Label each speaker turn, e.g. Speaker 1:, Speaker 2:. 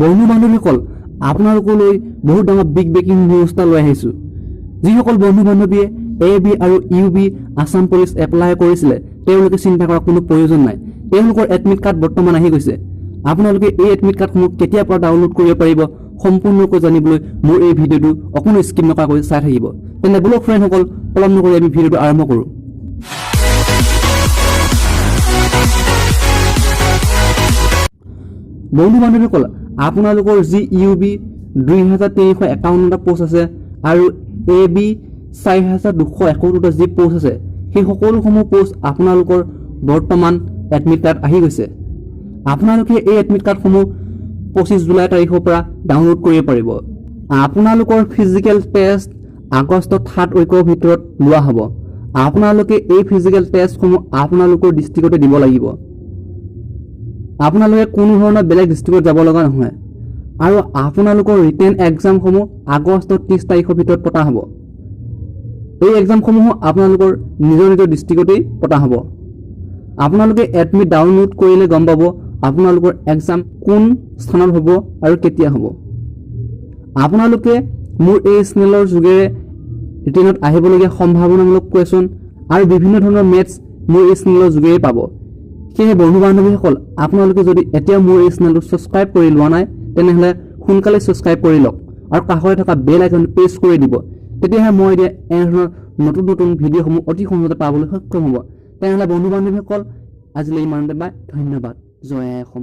Speaker 1: বন্ধু বান্ধৱীসকল আপোনালোকলৈ বহুত ডাঙৰ বিগ ব্ৰেকিং নিউজ এটা লৈ আহিছোঁ যিসকল বন্ধু বান্ধৱীয়ে AB আৰু UB আসাম পুলিচ এপ্লাই কৰিছিলে তেওঁলোকে চিন্তা কৰাৰ কোনো প্ৰয়োজন নাই তেওঁলোকৰ এডমিট কাৰ্ড বৰ্তমান আহি গৈছে আপোনালোকে এই এডমিট কাৰ্ডসমূহ কেতিয়াৰ পৰা ডাউনলোড কৰিব পাৰিব সম্পূৰ্ণকৈ জানিবলৈ মোৰ এই ভিডিঅ'টো অকণো স্কিপ নকৰাকৈ চাই থাকিব তেনে ব্লগ ফ্ৰেণ্ডসকল পলম নকৰি আমি ভিডিঅ'টো আৰম্ভ কৰোঁ বন্ধু বান্ধৱীসকল আপোনালোকৰ যি UB 2351টা পোষ্ট আছে আৰু AB 4271টা যি পোষ্ট আছে সেই সকলোসমূহ পোষ্ট আপোনালোকৰ বৰ্তমান এডমিট কাৰ্ড আহি গৈছে আপোনালোকে এই এডমিট কাৰ্ডসমূহ 25 জুলাই তাৰিখৰ পৰা ডাউনলোড কৰিব পাৰিব আপোনালোকৰ ফিজিকেল টেষ্ট আগষ্টৰ 3rd উইকৰ ভিতৰত লোৱা হ'ব আপোনালোকে এই ফিজিকেল টেষ্টসমূহ আপোনালোকৰ ডিস্ট্ৰিক্টতে দিব লাগিব আপোনালোকে কোনো ধৰণৰ বেলেগ ডিস্ট্ৰিক্টত যাব লগা নহয় আৰু আপোনালোকৰ ৰিটেন এক্সামসমূহ আগষ্টৰ 30 তাৰিখৰ ভিতৰত পতা হ'ব এই এক্সামসমূহ আপোনালোকৰ নিজৰ ডিস্ট্ৰিক্টতেই পতা হ'ব আপোনালোকে এডমিট ডাউনলোড কৰিলে গম পাব আপোনালোকৰ এক্সাম কোন স্থানত হ'ব আৰু কেতিয়া হ'ব আপোনালোকে মোৰ এই চেনেলৰ যোগেৰে ৰিটেনত আহিবলগীয়া সম্ভাৱনামূলক কুৱেশ্যন আৰু বিভিন্ন ধৰণৰ মেথছ মোৰ এই চেনেলৰ যোগেৰে পাব সেয়ে বন্ধু বান্ধৱীসকল আপোনালোকে যদি এতিয়া মোৰ এই চেনেলটো সাবস্ক্ৰাইব কৰি লোৱা নাই তেনেহলে সোনকালে সাবস্ক্ৰাইব কৰি লওক আৰু কাষতে থকা বেল আইকনটো প্ৰেছ কৰি দিব তেতিয়াহে মই এতিয়া এনেধৰণৰ নতুন নতুন ভিডিঅ'সমূহ অতি সহজতে পাবলৈ সক্ষম হ'ব তেনেহলে বন্ধু বান্ধৱীসকল আজিলৈ ইমানতে বাই ধন্যবাদ জয় অসম